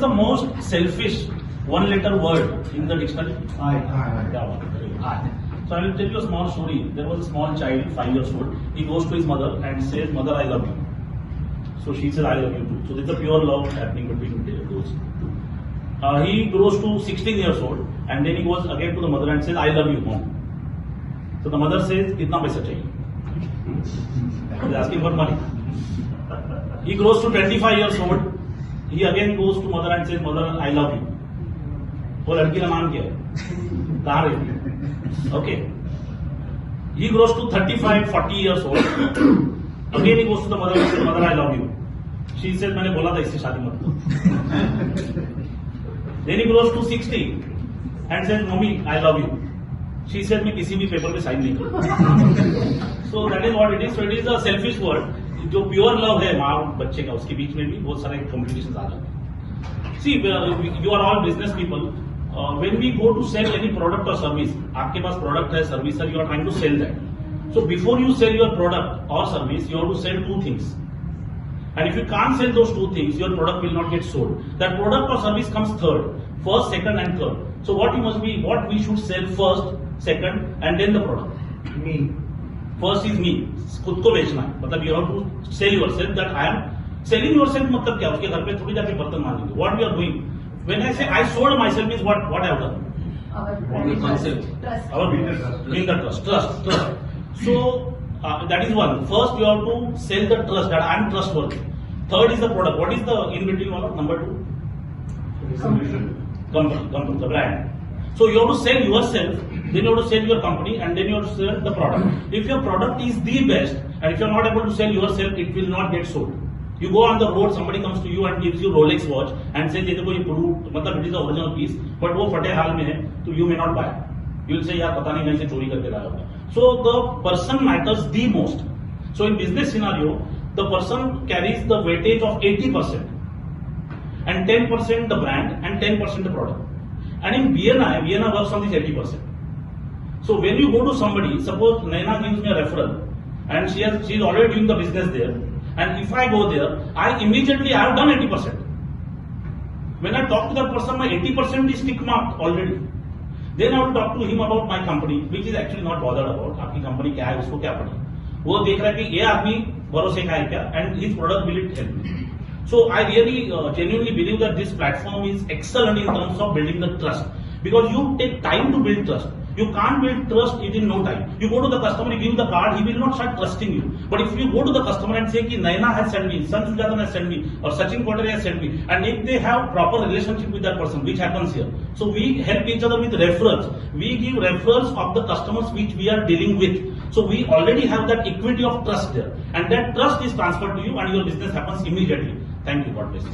The most selfish one-letter word in the dictionary? I. I. So I will tell you a small story. There was a small child, 5 years old. He goes to his mother and says, "Mother, I love you." So she says, "I love you too." So there's a pure love happening between those two. He grows to 16 years old and then he goes again to the mother and says, "I love you, mom." So the mother says, "Kitna paisa chahiye?" He's asking for money. He grows to 25 years old. He again goes to mother and says, "Mother, I love you." वो लड़की का नाम क्या है? कहाँ रहती है? Okay. He grows to 35, 40 years old. Again he goes to the mother and says, "Mother, I love you." She says, "मैंने बोला था इससे शादी मत करो." Then he grows to 60 and says, "Mommy, I love you." She said, "मैं किसी भी पेपर पे साइन नहीं करूँ." So that is what it is. So it is a selfish word. जो प्योर लव है माँ और बच्चे का, उसके बीच में भी बहुत सारे कॉम्प्लिकेशंस आ जाते हैं. See, you are all business people. When we go to sell any product or service, आपके पास product है, service है, you are trying to sell that. So before you sell your product or service, you have to sell two things. And if you can't sell those two things, your product will not get sold. That product or service comes third, first, second, and third. So what we should sell first, second, and then the product. Me. First is me. खुद को बेचना है. मतलब you have to sell yourself that I am selling yourself. मतलब क्या? उसके घर पे थोड़ी जाके बर्तन मांगेंगे. What we are doing? When I say I sold myself means what I have done? Our concept. Trust. Our being the trust. So that is one. First you have to sell the trust that I am trustworthy. Third is the product. What is the in between one? Number two? Company, the brand. So you have to sell yourself, then you have to sell your company, and then you have to sell the product. If your product is the best, and if you are not able to sell yourself, it will not get sold. You go on the road, somebody comes to you and gives you Rolex watch and says, "ये देखो ये proof, मतलब it is the original piece, but वो फटे हाल में है, तो you may not buy." You will say, "यार पता नहीं कहीं से चोरी करके लाया होगा." So the person matters the most. So in business scenario, the person carries the weightage of 80%, and 10% the brand, and 10% the product. And in Vienna works on this 80%. So when you go to somebody, suppose Naina gives me a referral, and she is already doing the business there, and if I go there, I have done 80%. When I talk to that person, my 80% is tick marked already. Then I will talk to him about my company, which is actually not bothered about. आपकी company क्या है, उसको क्या पड़ी? वो देख रहा है कि ये आदमी भरोसे का है क्या, and his product will it help me. So I really genuinely believe that this platform is excellent in terms of building the trust, because you take time to build trust. You can't build trust within no time. You go to the customer, you give the card, he will not start trusting you. But if you go to the customer and say, "Ki Naina has sent me, San Sujatan has sent me, or Sachin Kotere has sent me," and if they have proper relationship with that person, which happens here, so we help each other with referrals. We give referrals of the customers which we are dealing with. So we already have that equity of trust there, and that trust is transferred to you, and your business happens immediately. Thank you. God bless you.